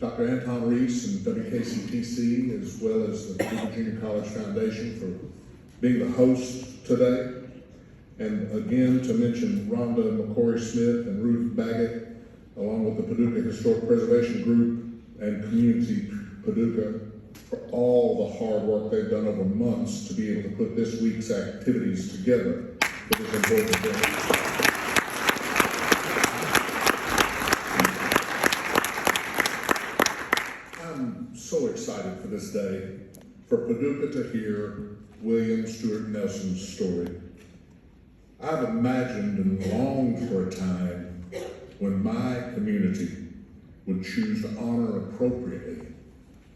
Dr. Anton Reese and WKCTC, as well as the Paducah Junior College Foundation for being the host today. And again, to mention Rhonda McCory-Smith and Ruth Baggett, along with the Paducah Historic Preservation Group and Community Paducah, for all the hard work they've done over months to be able to put this week's activities together for this important day. I'm so excited for this day, for Paducah to hear William Stewart Nelson's story. I've imagined and longed for a time when my community would choose to honor appropriately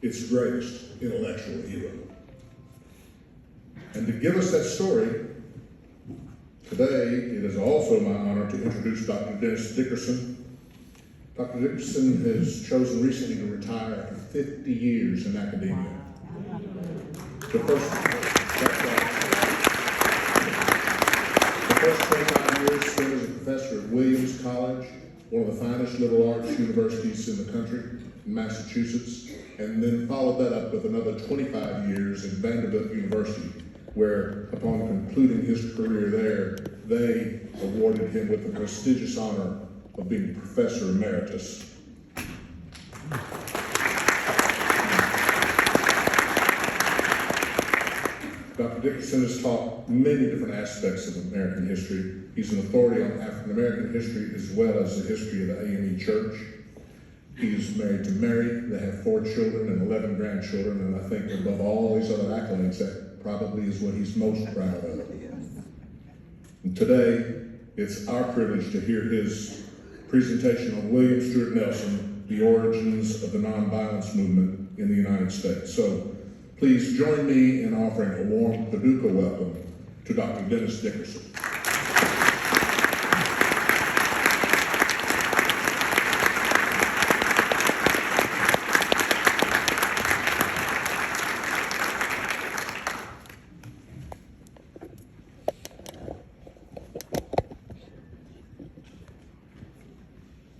its greatest intellectual hero. And to give us that story, today it is also my honor to introduce Dr. Dennis Dickerson. Dr. Dickerson has chosen recently to retire after 50 years in academia. The first 25 years spent as a professor at Williams College, one of the finest liberal arts universities in the country, in Massachusetts, and then followed that up with another 25 years at Vanderbilt University, where upon concluding his career there, they awarded him with the prestigious honor of being Professor Emeritus. Dr. Dickerson has taught many different aspects of American history. He's an authority on African American history as well as the history of the AME Church. He is married to Mary. They have 4 children and 11 grandchildren, and I think above all these other accolades, that probably is what he's most proud of. And today, it's our privilege to hear his presentation on William Stewart Nelson, the origins of the nonviolence movement in the United States. So please join me in offering a warm Paducah welcome to Dr. Dennis Dickerson.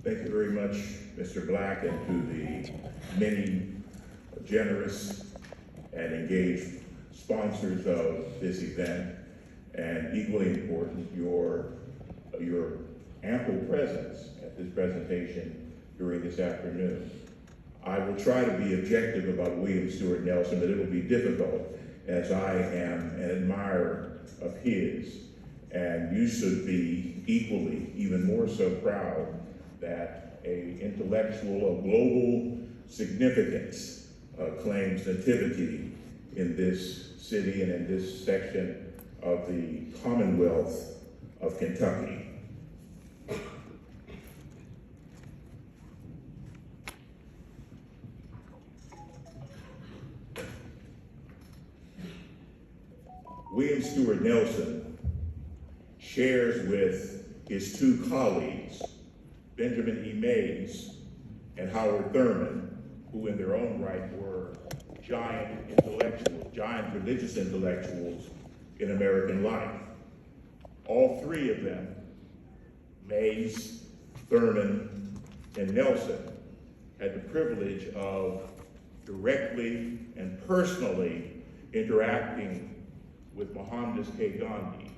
Thank you very much, Mr. Black, and to the many generous and engaged sponsors of this event, and equally important, your ample presence at this presentation during this afternoon. I will try to be objective about William Stewart Nelson, but it will be difficult as I am an admirer of his, and you should be equally, even more so proud that an intellectual of global significance claims nativity in this city and in this section of the Commonwealth of Kentucky. William Stewart Nelson shares with his 2 colleagues, Benjamin E. Mays and Howard Thurman, who in their own right were giant intellectuals, giant religious intellectuals in American life. All 3 of them, Mays, Thurman, and Nelson, had the privilege of directly and personally interacting with Mohandas K. Gandhi,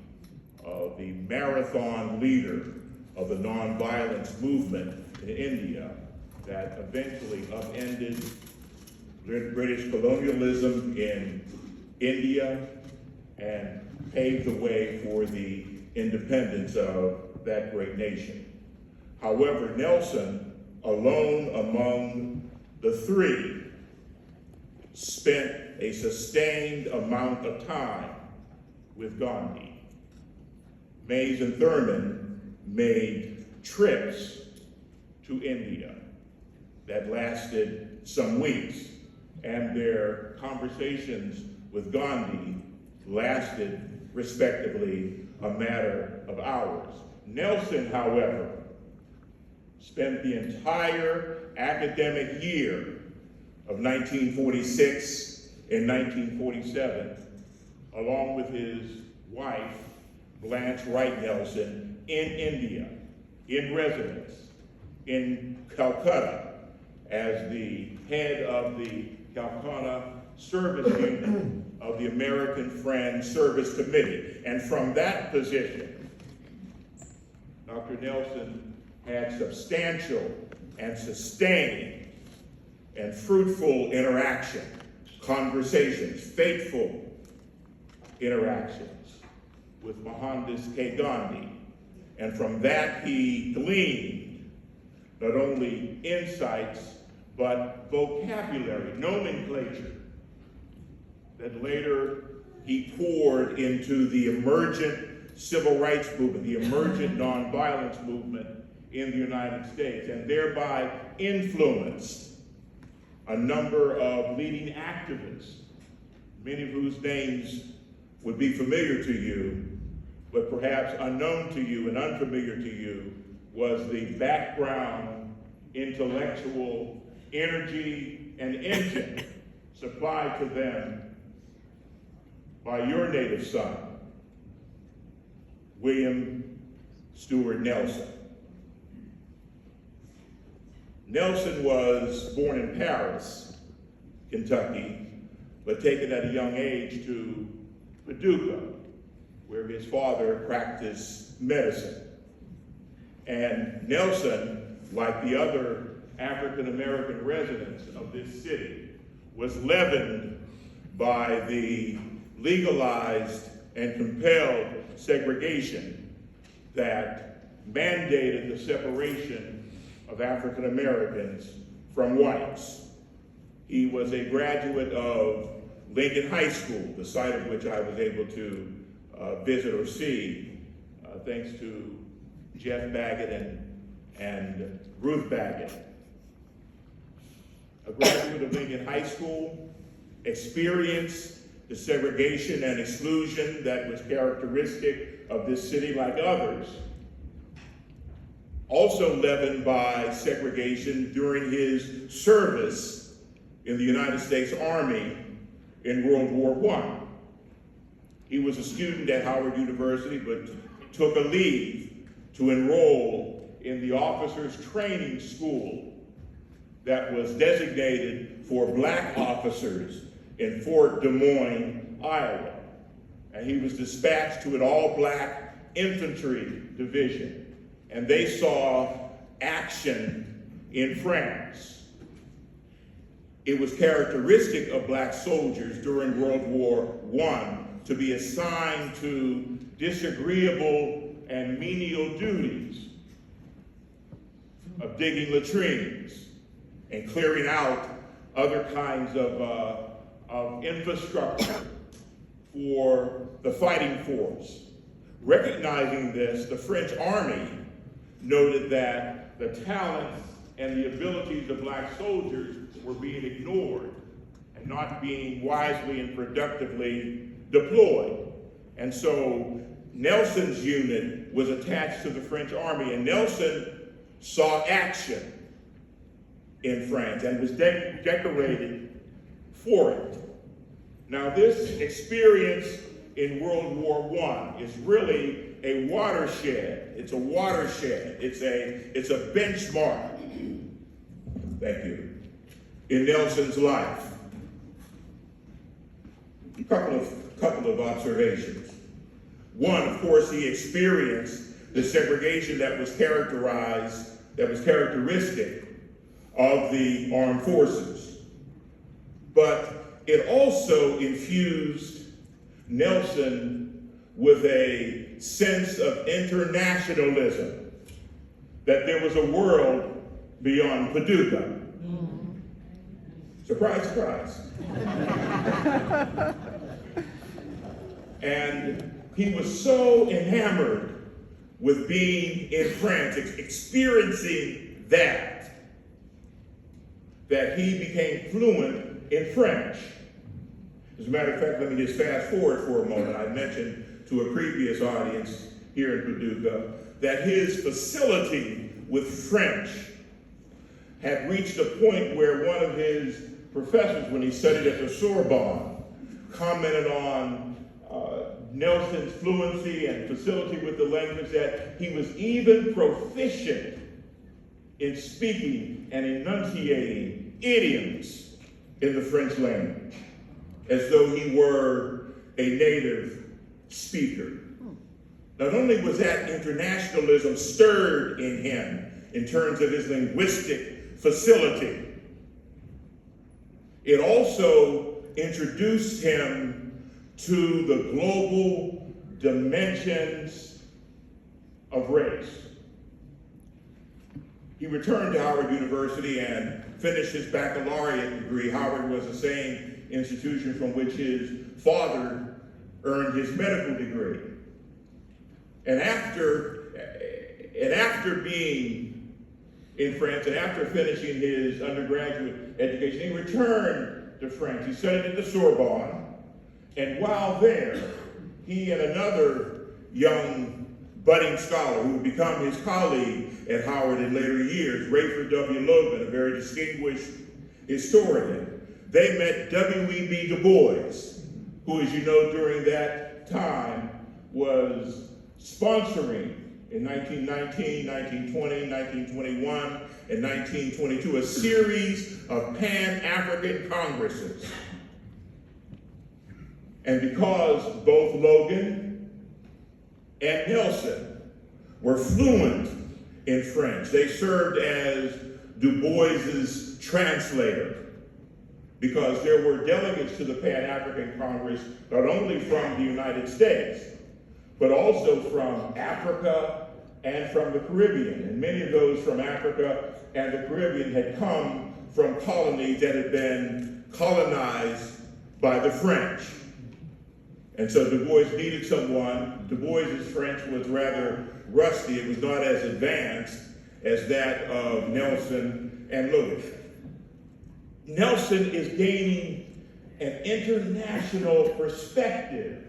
the marathon leader of the nonviolence movement in India that eventually upended British colonialism in India and paved the way for the independence of that great nation. However, Nelson, alone among the 3, spent a sustained amount of time with Gandhi. Mays and Thurman made trips to India that lasted some weeks, and their conversations with Gandhi lasted, respectively, a matter of hours. Nelson, however, spent the entire academic year of 1946 and 1947, along with his wife, Blanche Wright Nelson, in India, in residence, in Calcutta, as the head of the Calcutta Service Unit of the American Friends Service Committee. And from that position, Dr. Nelson had substantial and sustained and fruitful interaction, conversations, faithful interactions with Mohandas K. Gandhi. And from that he gleaned not only insights, but vocabulary, nomenclature, that later he poured into the emergent civil rights movement, the emergent nonviolence movement in the United States, and thereby influenced a number of leading activists, many of whose names would be familiar to you, but perhaps unknown to you and unfamiliar to you, was the background, intellectual energy, and engine supplied to them by your native son, William Stewart Nelson. Nelson was born in Paris, Kentucky, but taken at a young age to Paducah, where his father practiced medicine. And Nelson, like the other African-American residents of this city, was leavened by the legalized and compelled segregation that mandated the separation of African Americans from whites. He was a graduate of Lincoln High School, the site of which I was able to visit or see, thanks to Jeff Baggett and Ruth Baggett. A graduate of Lincoln High School, experienced the segregation and exclusion that was characteristic of this city like others. Also leavened by segregation during his service in the United States Army in World War I. He was a student at Howard University, but took a leave to enroll in the officers training school that was designated for black officers in Fort Des Moines, Iowa. And he was dispatched to an all-black infantry division. And they saw action in France. It was characteristic of black soldiers during World War I to be assigned to disagreeable and menial duties of digging latrines and clearing out other kinds of infrastructure for the fighting force. Recognizing this, the French army noted that the talents and the abilities of black soldiers were being ignored and not being wisely and productively deployed. And so Nelson's unit was attached to the French army, and Nelson saw action in France and was decorated for it. Now, this experience in World War I is really a watershed. It's a watershed. It's a benchmark. Thank you. In Nelson's life. A couple of observations. One, of course, he experienced the segregation that was characteristic of the armed forces. But it also infused Nelson with a sense of internationalism, that there was a world beyond Paducah. Surprise, surprise. And he was so enamored with being in France, experiencing that he became fluent in French. As a matter of fact, let me just fast forward for a moment. I mentioned to a previous audience here in Paducah that his facility with French had reached a point where one of his professors, when he studied at the Sorbonne, commented on Nelson's fluency and facility with the language, that he was even proficient in speaking and enunciating idioms in the French language, as though he were a native speaker. Not only was that internationalism stirred in him in terms of his linguistic facility, it also introduced him to the global dimensions of race. He returned to Howard University and finished his baccalaureate degree. Howard was the same institution from which his father earned his medical degree. And after being in France and after finishing his undergraduate education, he returned to France. He studied at the Sorbonne, and while there, he and another young budding scholar who would become his colleague at Howard in later years, Rayford W. Logan, a very distinguished historian, they met W.E.B. Du Bois, who, as you know, during that time was sponsoring in 1919, 1920, 1921, and 1922 a series of Pan-African Congresses. And because both Logan and Nelson were fluent in French, they served as Du Bois's translator, because there were delegates to the Pan-African Congress not only from the United States, but also from Africa and from the Caribbean. And many of those from Africa and the Caribbean had come from colonies that had been colonized by the French. And so Du Bois needed someone. Du Bois's French was rather rusty. It was not as advanced as that of Nelson and Logan. Nelson is gaining an international perspective,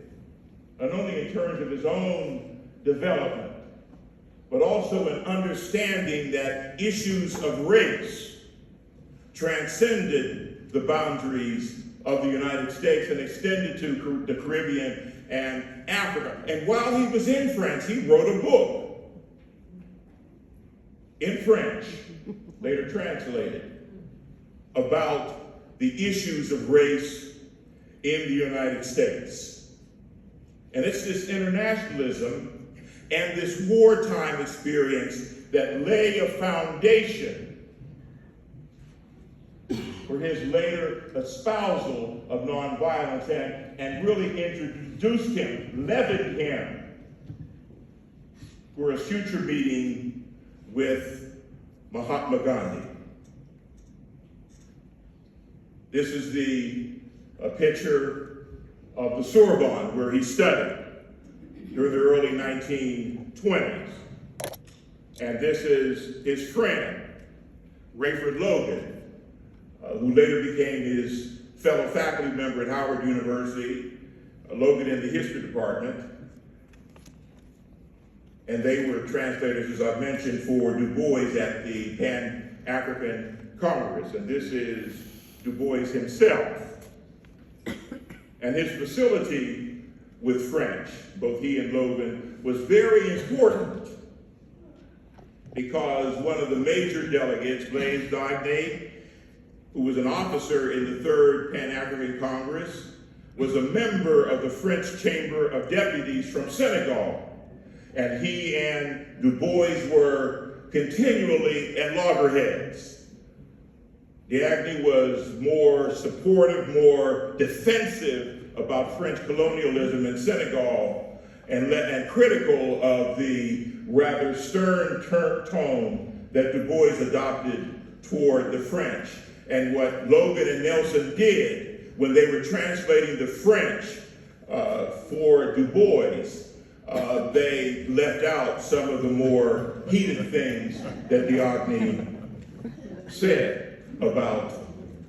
not only in terms of his own development, but also an understanding that issues of race transcended the boundaries of the United States and extended to the Caribbean and Africa. And while he was in France, he wrote a book in French, later translated, about the issues of race in the United States. And it's this internationalism and this wartime experience that lay a foundation for his later espousal of nonviolence and really introduced him, levied him for a future meeting with Mahatma Gandhi. This is a picture of the Sorbonne where he studied during the early 1920s. And this is his friend, Rayford Logan, who later became his fellow faculty member at Howard University, Logan in the history department. And they were translators, as I mentioned, for Du Bois at the Pan-African Congress. And this is Du Bois himself. And his facility with French, both he and Logan, was very important because one of the major delegates, Blaise Daigné, who was an officer in the Third Pan-African Congress, was a member of the French Chamber of Deputies from Senegal. And he and Du Bois were continually at loggerheads. Daigné was more supportive, more defensive about French colonialism in Senegal and critical of the rather stern tone that Du Bois adopted toward the French. And what Logan and Nelson did when they were translating the French for Du Bois, they left out some of the more heated things that Daigné said about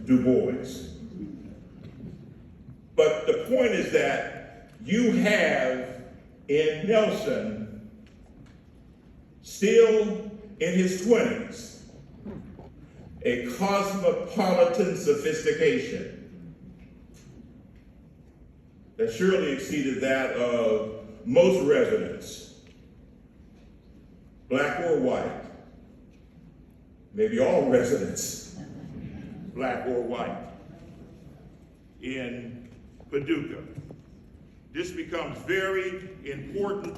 Du Bois. But the point is that you have in Nelson, still in his 20s, a cosmopolitan sophistication that surely exceeded that of most residents, black or white, maybe all residents, black or white, in Paducah. This becomes very important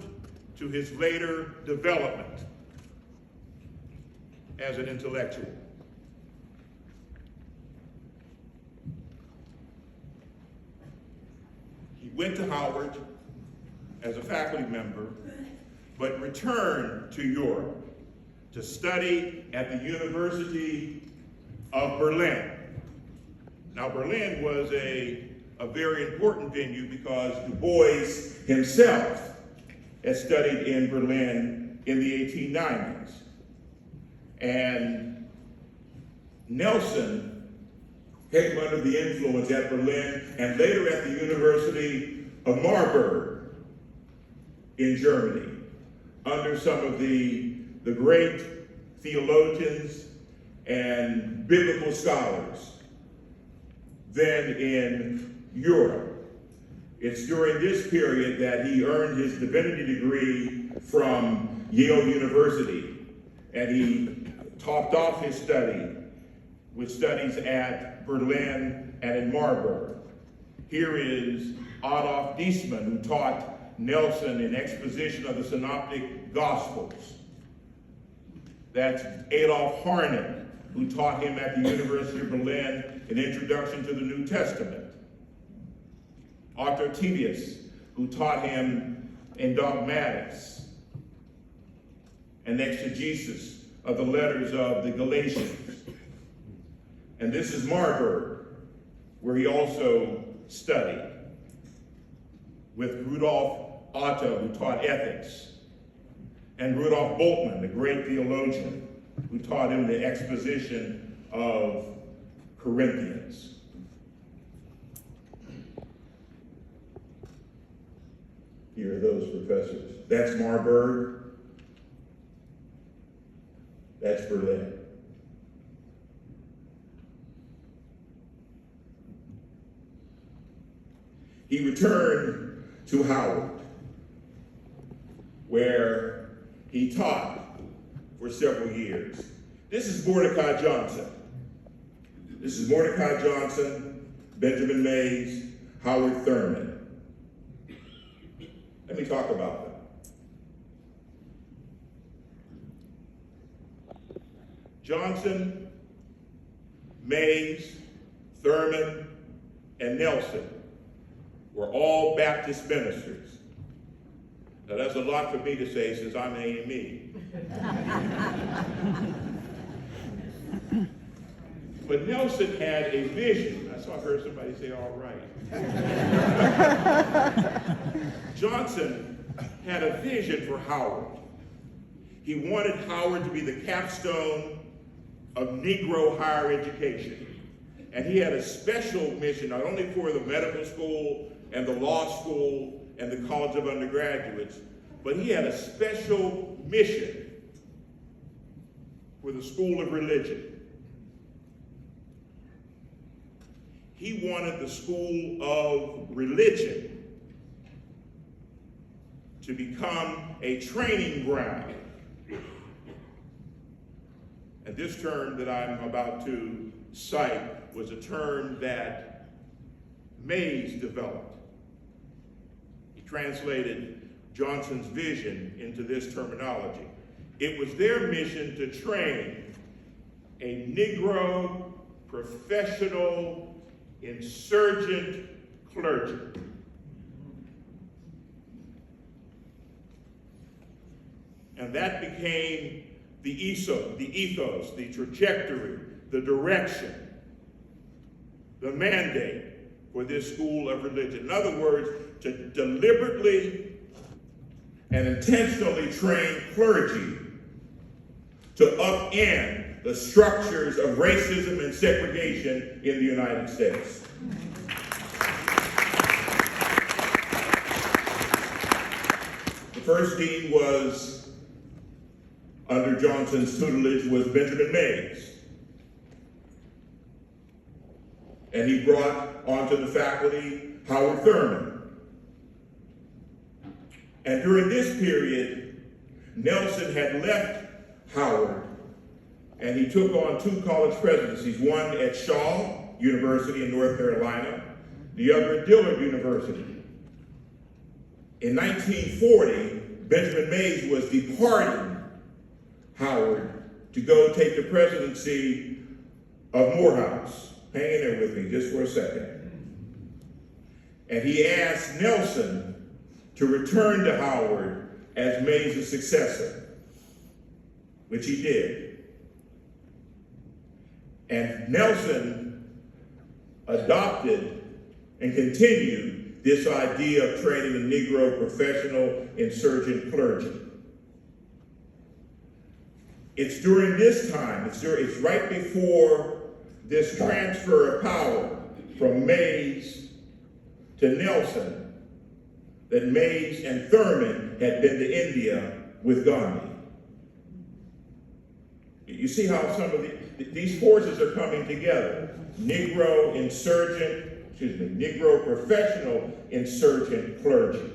to his later development as an intellectual. He went to Howard as a faculty member, but returned to Europe to study at the University of Berlin. Now, Berlin was a very important venue because Du Bois himself had studied in Berlin in the 1890s. And Nelson came under the influence at Berlin and later at the University of Marburg in Germany, under some of the great theologians and biblical scholars then in Europe. It's during this period that he earned his divinity degree from Yale University, and he topped off his study with studies at Berlin and in Marburg. Here is Adolf Diesmann, who taught Nelson an exposition of the Synoptic Gospels. That's Adolf Harnack, who taught him at the University of Berlin an introduction to the New Testament. Otto Titius, who taught him in dogmatics and exegesis of the letters of the Galatians. And this is Marburg, where he also studied with Rudolf Otto, who taught ethics, and Rudolf Bultmann, the great theologian, who taught him the exposition of Corinthians. Here are those professors. That's Marburg. That's Berlin. He returned to Howard, where he taught for several years. This is Mordecai Johnson. This is Mordecai Johnson, Benjamin Mays, Howard Thurman. Let me talk about them. Johnson, Mays, Thurman, and Nelson were all Baptist ministers. Now that's a lot for me to say since I'm an AME. But Nelson had a vision. That's why I heard somebody say, all right. Johnson had a vision for Howard. He wanted Howard to be the capstone of Negro higher education. And he had a special mission, not only for the medical school and the law school and the College of Undergraduates, but he had a special mission for the School of Religion. He wanted the School of Religion to become a training ground. And this term that I'm about to cite was a term that Mays developed. He translated Johnson's vision into this terminology. It was their mission to train a Negro professional insurgent clergy. And that became the ethos, the trajectory, the direction, the mandate for this school of religion. In other words, to deliberately and intentionally train clergy to upend the structures of racism and segregation in the United States. The first dean was, under Johnson's tutelage, was Benjamin Mays. And he brought onto the faculty Howard Thurman. And during this period, Nelson had left Howard and he took on 2 college presidencies, one at Shaw University in North Carolina, the other at Dillard University. In 1940, Benjamin Mays was departing Howard to go take the presidency of Morehouse. Hang in there with me just for a second. And he asked Nelson to return to Howard as Mays' successor, which he did. And Nelson adopted and continued this idea of training the Negro professional insurgent clergy. It's during this time, it's right before this transfer of power from Mays to Nelson that Mays and Thurman had been to India with Gandhi. You see how some of these forces are coming together. Negro professional insurgent clergy.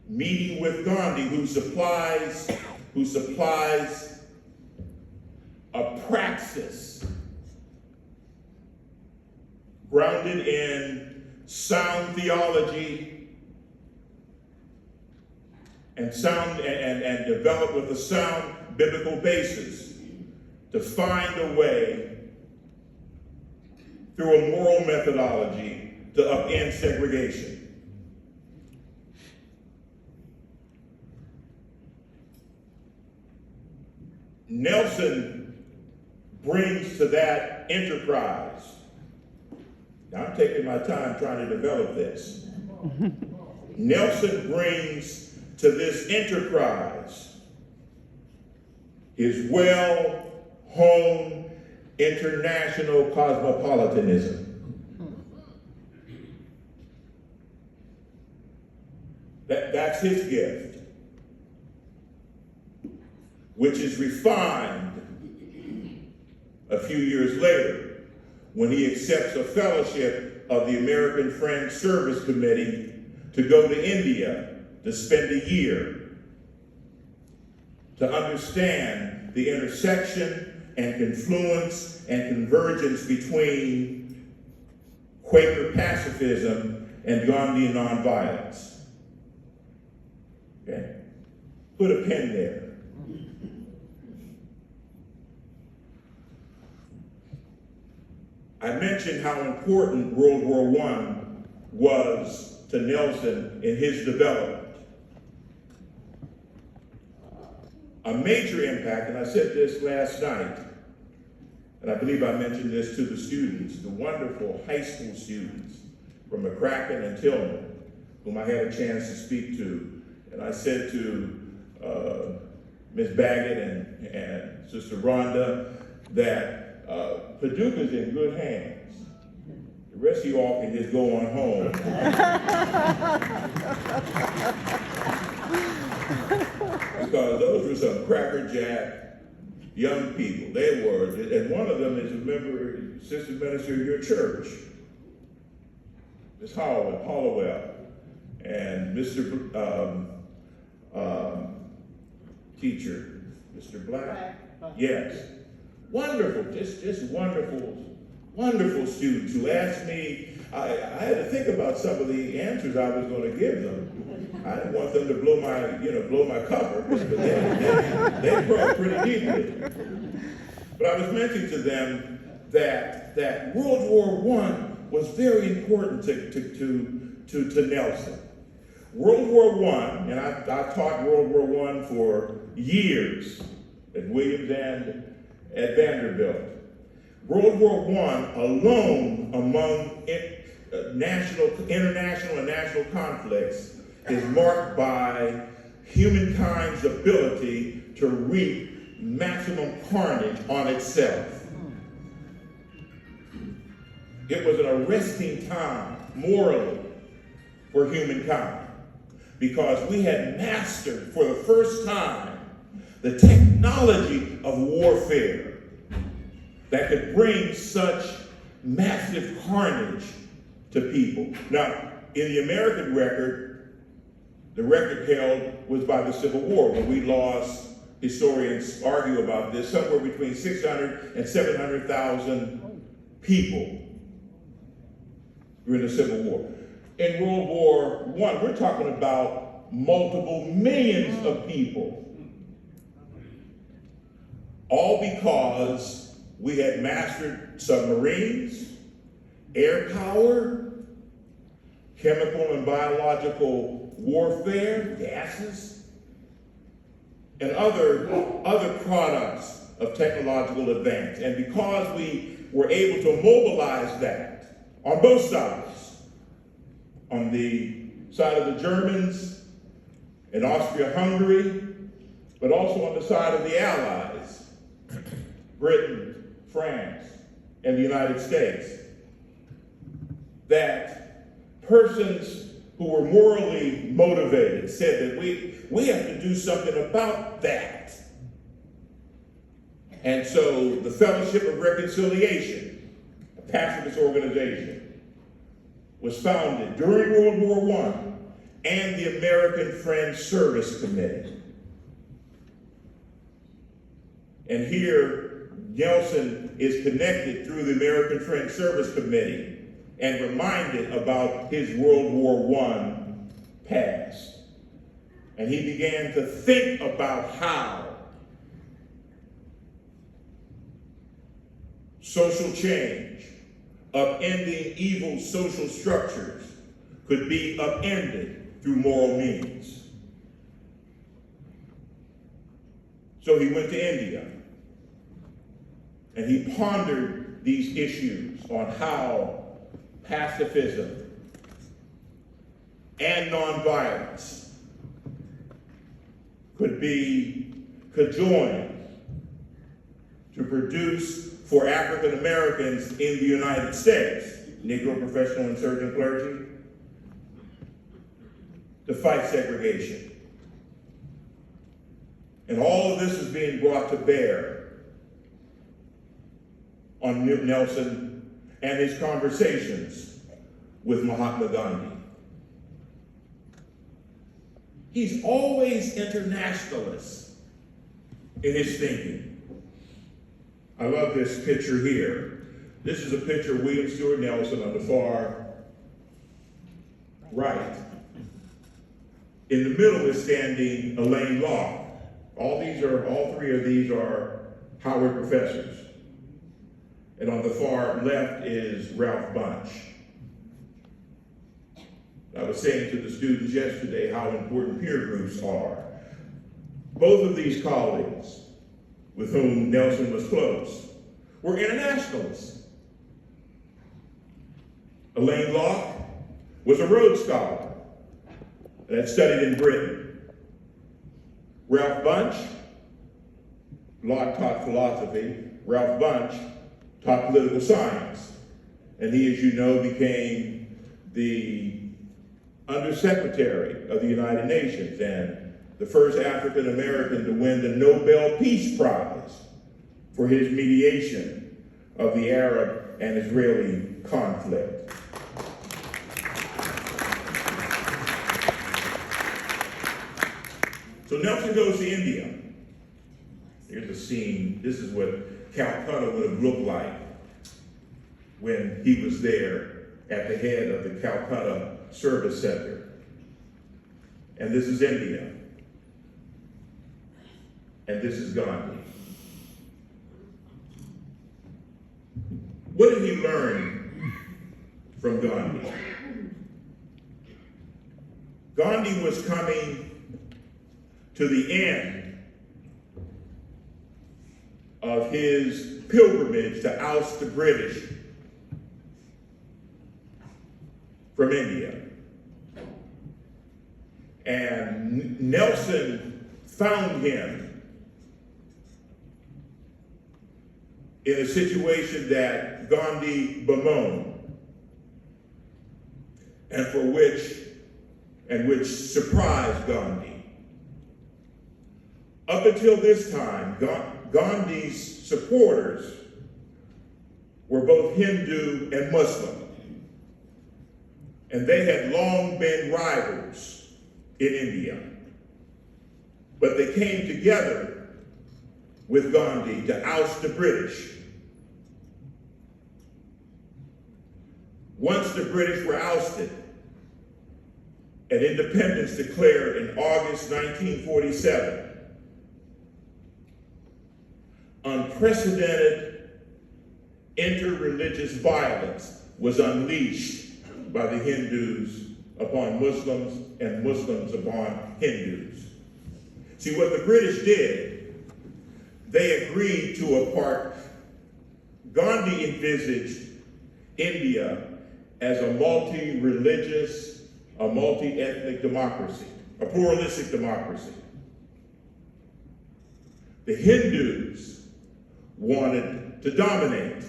Meeting with Gandhi, who supplies a praxis grounded in sound theology and developed with a sound biblical basis to find a way through a moral methodology to upend segregation. Nelson brings to that enterprise. Now I'm taking my time trying to develop this. Nelson brings to this enterprise his well-honed international cosmopolitanism. That's his gift, which is refined a few years later when he accepts a fellowship of the American Friends Service Committee to go to India to spend a year to understand the intersection and confluence and convergence between Quaker pacifism and Gandhian nonviolence. Okay? Put a pin there. I mentioned how important World War I was to Nelson in his development. A major impact, and I said this last night, and I believe I mentioned this to the students, the wonderful high school students from McCracken and Tillman, whom I had a chance to speak to. And I said to Ms. Baggett and Sister Rhonda that Paducah's in good hands. The rest of you all can just go on home. Because those were some crackerjack young people. They were, and one of them is a member, assistant minister of your church, Ms. Hollowell, and Mr. Teacher, Mr. Black. Yes. Wonderful, just wonderful students who asked me, I had to think about some of the answers I was going to give them. I didn't want them to blow my cover, but they probed pretty deeply. But I was mentioning to them that World War I was very important to Nelson. World War I, and I taught World War I for years at Williams and at Vanderbilt. World War I alone among international and national conflicts is marked by humankind's ability to wreak maximum carnage on itself. It was an arresting time morally for humankind because we had mastered for the first time the technology of warfare that could bring such massive carnage to people. Now, in the American record, the record held was by the Civil War, when we lost historians argue about this, somewhere between 600 and 700,000 people during the Civil War. In World War I, we're talking about multiple millions of people. All because we had mastered submarines, air power, chemical and biological warfare, gases, and other products of technological advance. And because we were able to mobilize that on both sides, on the side of the Germans in Austria-Hungary, but also on the side of the Allies, Britain, France, and the United States, that persons who were morally motivated said that we have to do something about that. And so the Fellowship of Reconciliation, a pacifist organization, was founded during World War I, and the American Friends Service Committee. And here, Nelson is connected through the American Friends Service Committee and reminded about his World War I past. And he began to think about how social change, upending evil social structures, could be upended through moral means. So he went to India, and he pondered these issues on how pacifism and nonviolence could join to produce for African Americans in the United States, Negro professional insurgent clergy, to fight segregation. And all of this is being brought to bear on Nelson and his conversations with Mahatma Gandhi. He's always internationalist in his thinking. I love this picture here. This is a picture of William Stewart Nelson on the far right. In the middle is standing Elaine Locke. All three of these are Howard professors. And on the far left is Ralph Bunche. I was saying to the students yesterday how important peer groups are. Both of these colleagues, with whom Nelson was close, were internationalists. Elaine Locke was a Rhodes Scholar and had studied in Britain. Ralph Bunche, Locke taught philosophy. Ralph Bunche taught political science. And he, as you know, became the Undersecretary of the United Nations and the first African American to win the Nobel Peace Prize for his mediation of the Arab and Israeli conflict. So Nelson goes to India. Here's a scene. This is what Calcutta would have looked like when he was there at the head of the Calcutta Service Center. And this is India. And this is Gandhi. What did he learn from Gandhi? Gandhi was coming to the end of his pilgrimage to oust the British from India. And Nelson found him in a situation that Gandhi bemoaned, and which surprised Gandhi. Up until this time, Gandhi's supporters were both Hindu and Muslim, and they had long been rivals in India. But they came together with Gandhi to oust the British. Once the British were ousted and independence declared in August 1947, unprecedented interreligious violence was unleashed by the Hindus upon Muslims and Muslims upon Hindus. See, what the British did, they agreed to a part. Gandhi envisaged India as a multi-religious, a multi-ethnic democracy, a pluralistic democracy. The Hindus wanted to dominate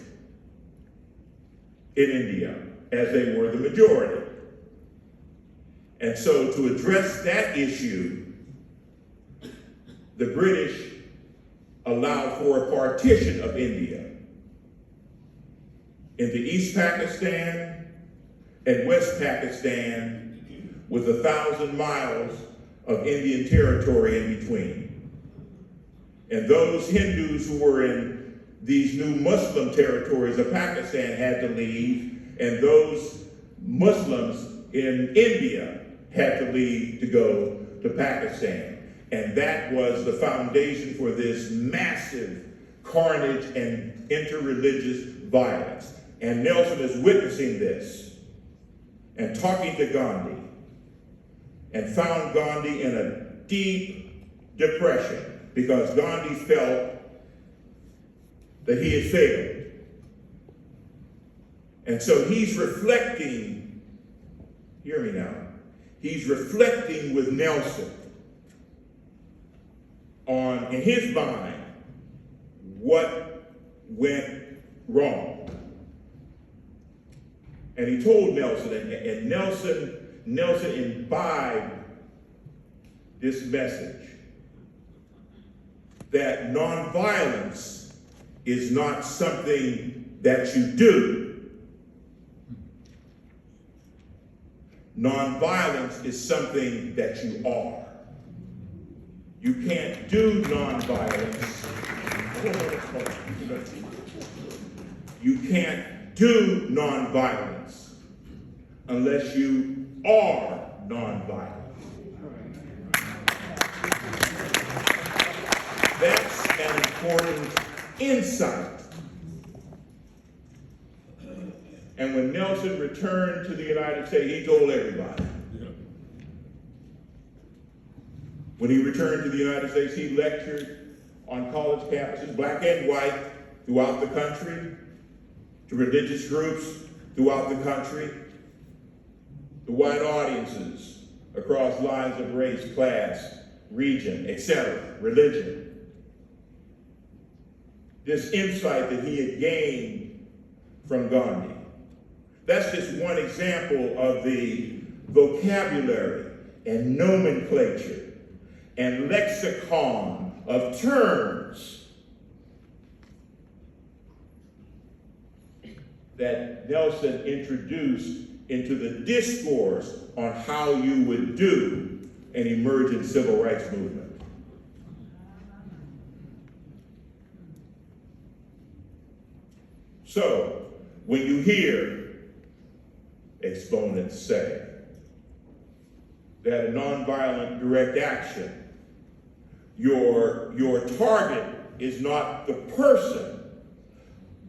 in India, as they were the majority. And so to address that issue, the British allowed for a partition of India into East Pakistan and West Pakistan, with 1,000 miles of Indian territory in between. And those Hindus who were in these new Muslim territories of Pakistan had to leave, and those Muslims in India had to leave to go to Pakistan. And that was the foundation for this massive carnage and interreligious violence. And Nelson is witnessing this and talking to Gandhi, and found Gandhi in a deep depression because Gandhi felt that he had failed. And so he's reflecting, hear me now, he's reflecting with Nelson on, in his mind, what went wrong. And he told Nelson, and Nelson imbibed this message that nonviolence is not something that you do. Nonviolence is something that you are. You can't do nonviolence. You can't do nonviolence unless you are nonviolent. That's an important insight. And when Nelson returned to the United States, he told everybody. When he returned to the United States, he lectured on college campuses, black and white, throughout the country, to religious groups throughout the country, to white audiences across lines of race, class, region, etc., religion. This insight that he had gained from Gandhi. That's just one example of the vocabulary and nomenclature and lexicon of terms that Nelson introduced into the discourse on how you would do an emergent civil rights movement. So, when you hear exponents say that a nonviolent direct action, your target is not the person,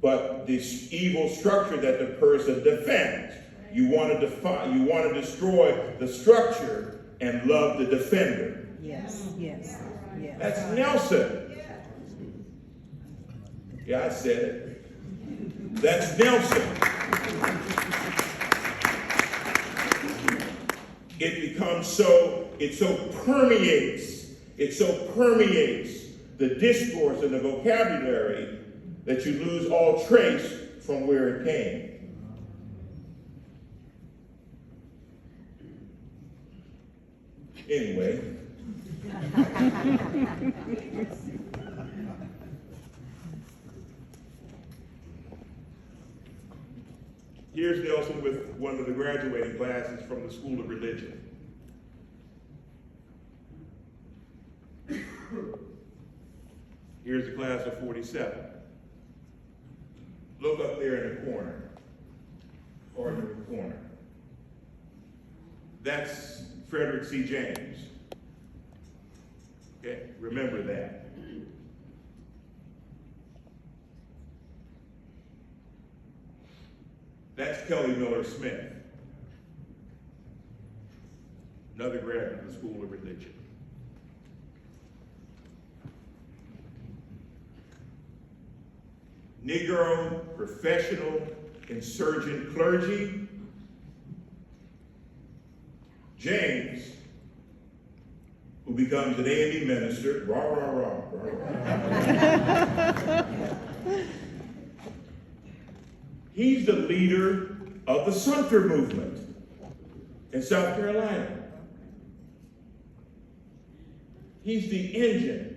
but this evil structure that the person defends. You want to destroy the structure and love the defender. Yes, yes, yes. That's Nelson. Yeah, I said it. That's Nelson. It becomes so, it so permeates the discourse and the vocabulary that you lose all trace from where it came. Anyway. Here's Nelson with one of the graduating classes from the School of Religion. Here's Here's the class of 47. Look up there in the corner, cardinal corner. That's Frederick C. James. Okay, remember that. That's Kelly Miller Smith, another graduate of the School of Religion. Negro professional insurgent clergy, James, who becomes an AME minister, rah, rah, rah, rah, rah. He's the leader of the Sumter movement in South Carolina. He's the engine.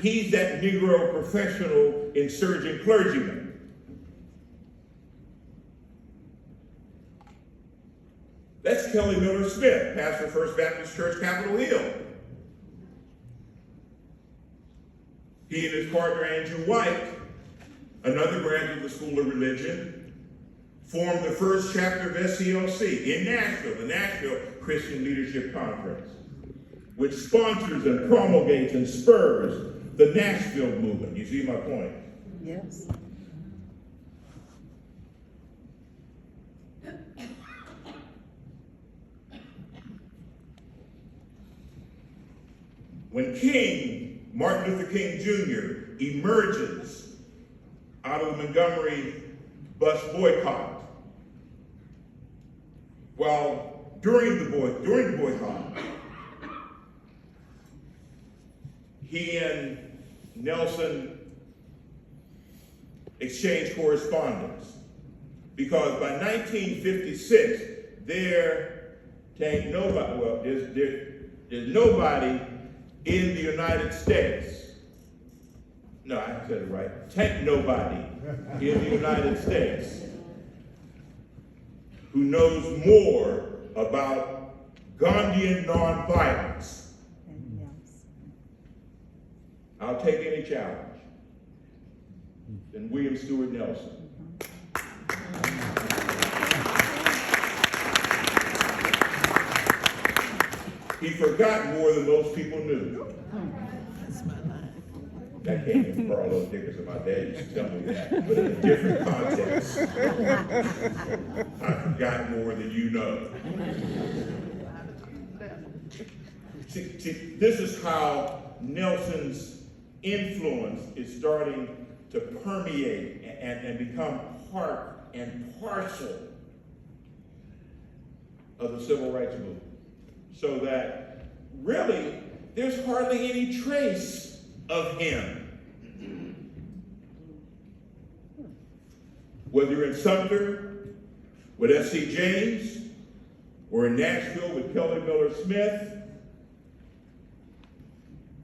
He's that Negro professional insurgent clergyman. That's Kelly Miller Smith, pastor of First Baptist Church, Capitol Hill. He and his partner Andrew White, another graduate of the School of Religion, formed the first chapter of SCLC in Nashville, the Nashville Christian Leadership Conference, which sponsors and promulgates and spurs the Nashville movement. You see my point? Yes. When Martin Luther King Jr. emerges out of the Montgomery bus boycott, during the boycott, he and Nelson exchanged correspondence, because by 1956, there's nobody in the United States. No, I said it right. Tank nobody in the United States who knows more about Gandhian nonviolence. I'll take any challenge than William Stewart Nelson. He forgot more than most people knew. That came from Carlo Dickerson. My dad used to tell me that, but in a different context. I forgot more than you know. See, this is how Nelson's influence is starting to permeate and become part and parcel of the civil rights movement. So that really there's hardly any trace of him. Whether you're in Sumter with S.C. James, or in Nashville with Kelly Miller Smith,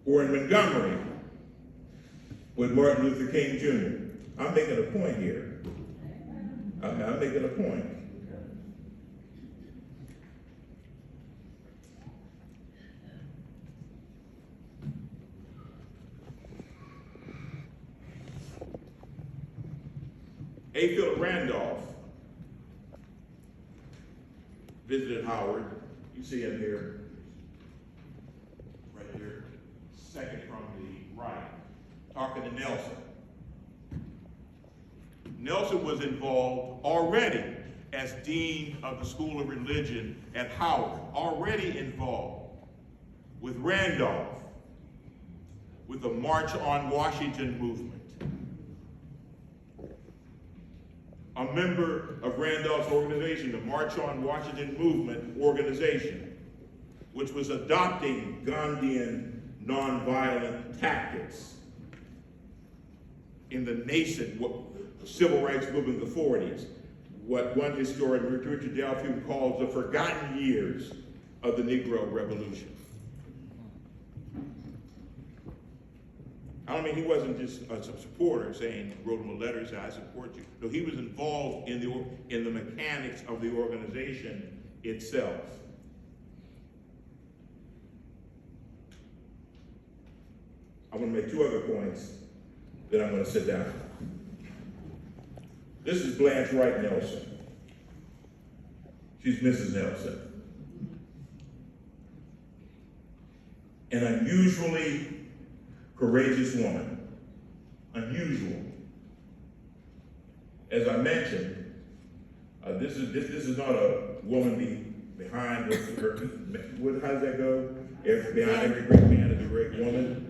or in Montgomery with Martin Luther King Jr. I'm making a point here. I'm making a point. A. Philip Randolph visited Howard. You see him here, right here, second from the right, talking to Nelson. Nelson was involved already as Dean of the School of Religion at Howard, already involved with Randolph, with the March on Washington movement. A member of Randolph's organization, the March on Washington Movement organization, which was adopting Gandhian nonviolent tactics in the nascent civil rights movement of the 40s, what one historian, Richard Delphine, calls the forgotten years of the Negro Revolution. I mean, he wasn't just a supporter saying, wrote him a letter saying, I support you. No, he was involved in the mechanics of the organization itself. I want to make two other points, then I'm going to sit down. This is Blanche Wright Nelson. She's Mrs. Nelson. An unusually courageous woman. Unusual. As I mentioned, this is not a woman behind her. How does that go? Behind every great man is a great woman.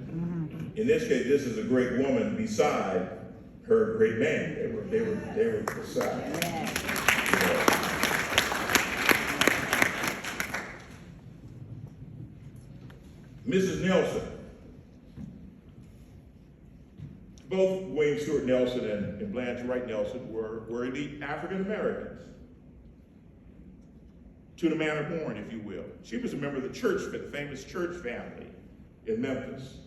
In this case, this is a great woman beside her great man. They were beside. Mrs. Nelson. Both William Stewart Nelson and Blanche Wright Nelson were elite African Americans. To the manner born, if you will. She was a member of the church, the famous church family in Memphis.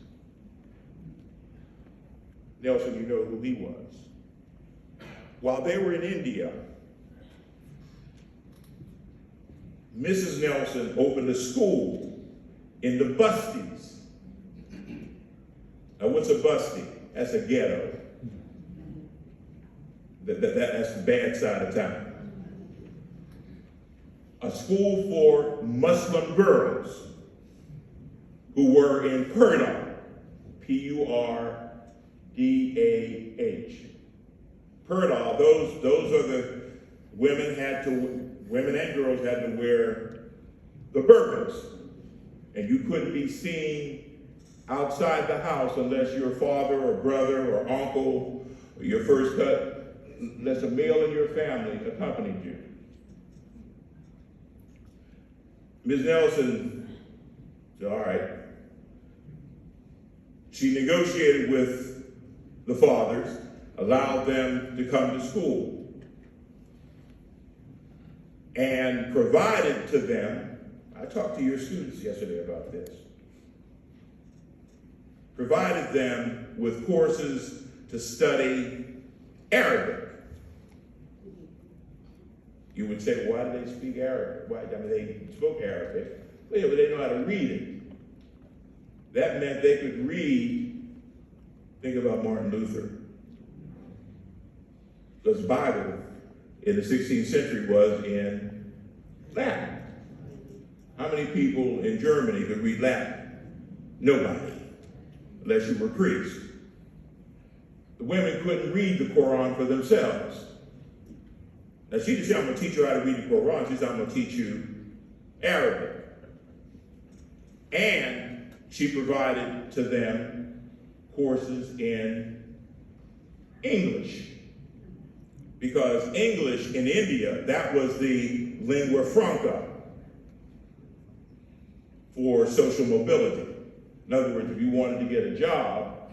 Nelson, you know who he was. While they were in India, Mrs. Nelson opened a school in the Busties. Now, what's a Bustie? That's a ghetto. That's the bad side of town. A school for Muslim girls who were in Purdah, P-U-R-D-A-H. Purdah, those are the women and girls had to wear the burqas, and you couldn't be seen outside the house unless your father or brother or uncle or your first cut, unless a male in your family accompanied you. Ms. Nelson said, all right. She negotiated with the fathers, allowed them to come to school, and provided to them, I talked to your students yesterday about this, provided them with courses to study Arabic. You would say, why do they speak Arabic? Why? I mean, they spoke Arabic, but yeah, but they know how to read it. That meant they could read, think about Martin Luther. Because the Bible in the 16th century was in Latin. How many people in Germany could read Latin? Nobody, unless you were a priest. The women couldn't read the Quran for themselves. Now, she didn't say, I'm going to teach you how to read the Quran. She said, I'm going to teach you Arabic. And she provided to them courses in English. Because English in India, that was the lingua franca for social mobility. In other words, if you wanted to get a job,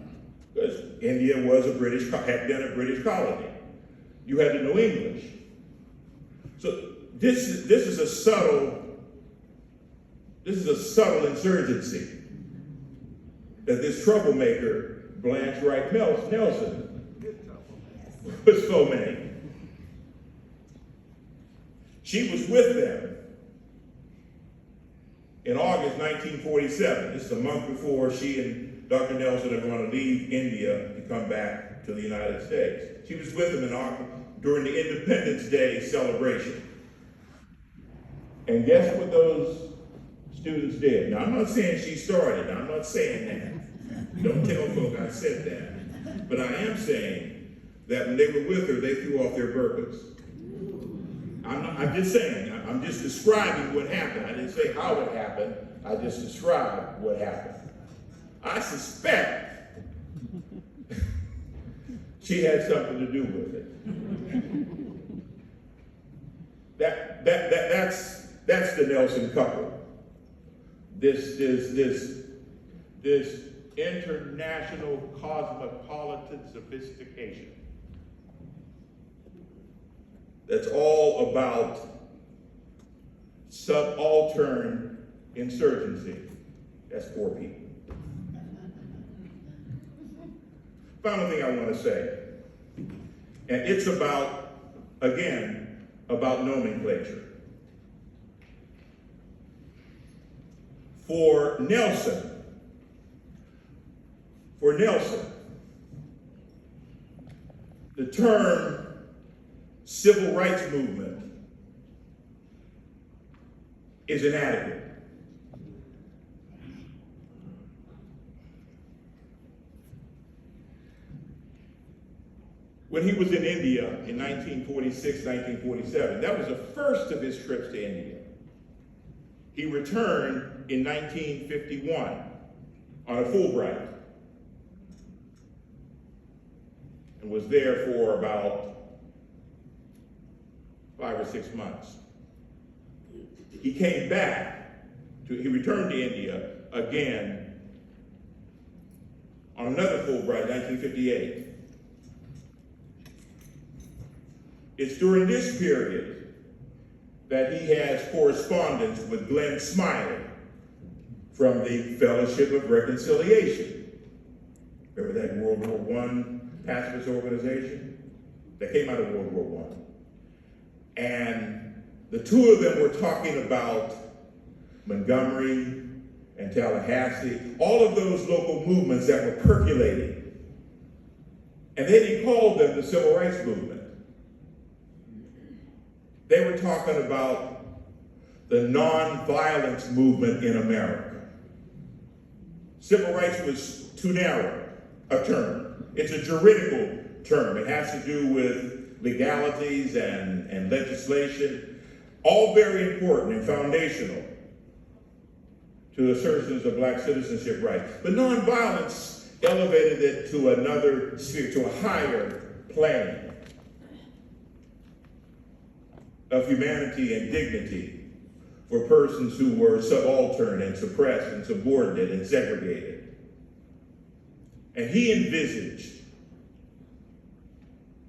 because India was had been a British colony, you had to know English. So this is a subtle insurgency that this troublemaker, Blanche Wright Nelson, was fomenting. She was with them in August 1947. This is a month before she and Dr. Nelson are going to leave India to come back to the United States. She was with them in August during the Independence Day celebration. And guess what those students did? Now, I'm not saying she started. I'm not saying that. Don't tell folk I said that. But I am saying that when they were with her, they threw off their burqas. I'm just saying. I'm just describing what happened. I didn't say how it happened. I just described what happened. I suspect she had something to do with it. That's the Nelson couple. This international cosmopolitan sophistication. That's all about subaltern insurgency. That's poor people. Final thing I want to say, and it's about, again, about nomenclature. For Nelson, For Nelson, the term civil rights movement is inadequate. When he was in India in 1946, 1947, that was the first of his trips to India. He returned in 1951 on a Fulbright and was there for about 5 or 6 months. He came back, he returned to India again on another Fulbright, 1958. It's during this period that he has correspondence with Glenn Smiley from the Fellowship of Reconciliation. Remember that World War I pacifist organization that came out of World War I? And the two of them were talking about Montgomery and Tallahassee, all of those local movements that were percolating. And then he called them the Civil Rights Movement. They were talking about the nonviolence movement in America. Civil rights was too narrow a term. It's a juridical term. It has to do with legalities and legislation, all very important and foundational to assertions of black citizenship rights. But nonviolence elevated it to another sphere, to a higher plane of humanity and dignity for persons who were subaltern and suppressed and subordinate and segregated. And he envisaged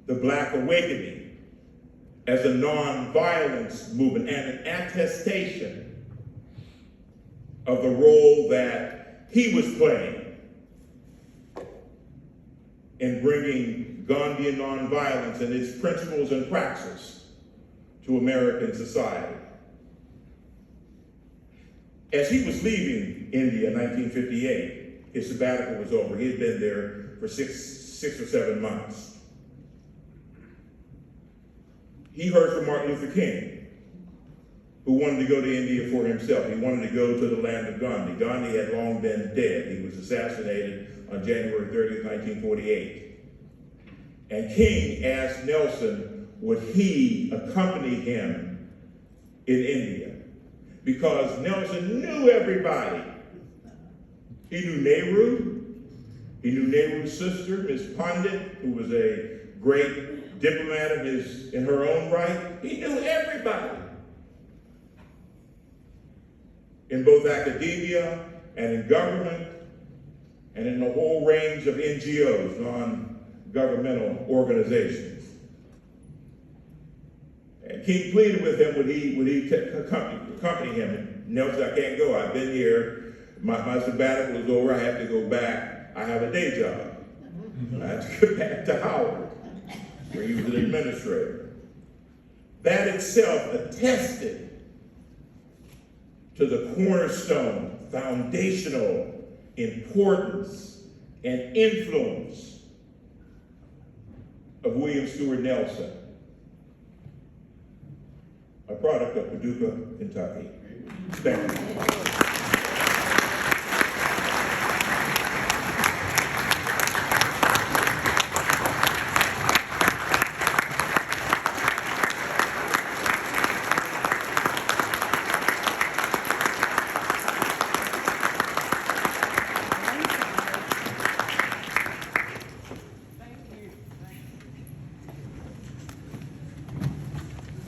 the Black Awakening as a nonviolence movement and an attestation of the role that he was playing in bringing Gandhian nonviolence and its principles and praxis to American society. As he was leaving India in 1958, his sabbatical was over. He had been there for six or 7 months. He heard from Martin Luther King, who wanted to go to India for himself. He wanted to go to the land of Gandhi. Gandhi had long been dead. He was assassinated on January 30th, 1948. And King asked Nelson, would he accompany him in India? Because Nelson knew everybody. He knew Nehru. He knew Nehru's sister, Miss Pandit, who was a great diplomat in her own right. He knew everybody in both academia and in government and in the whole range of NGOs, non-governmental organizations. And King pleaded with him, would he accompany him? And Nelson said, I can't go. I've been here. My sabbatical is over. I have to go back. I have a day job. I have to go back to Howard, where he was an administrator. That itself attested to the cornerstone, foundational importance and influence of William Stewart Nelson, a product of Paducah, Kentucky. Thank you.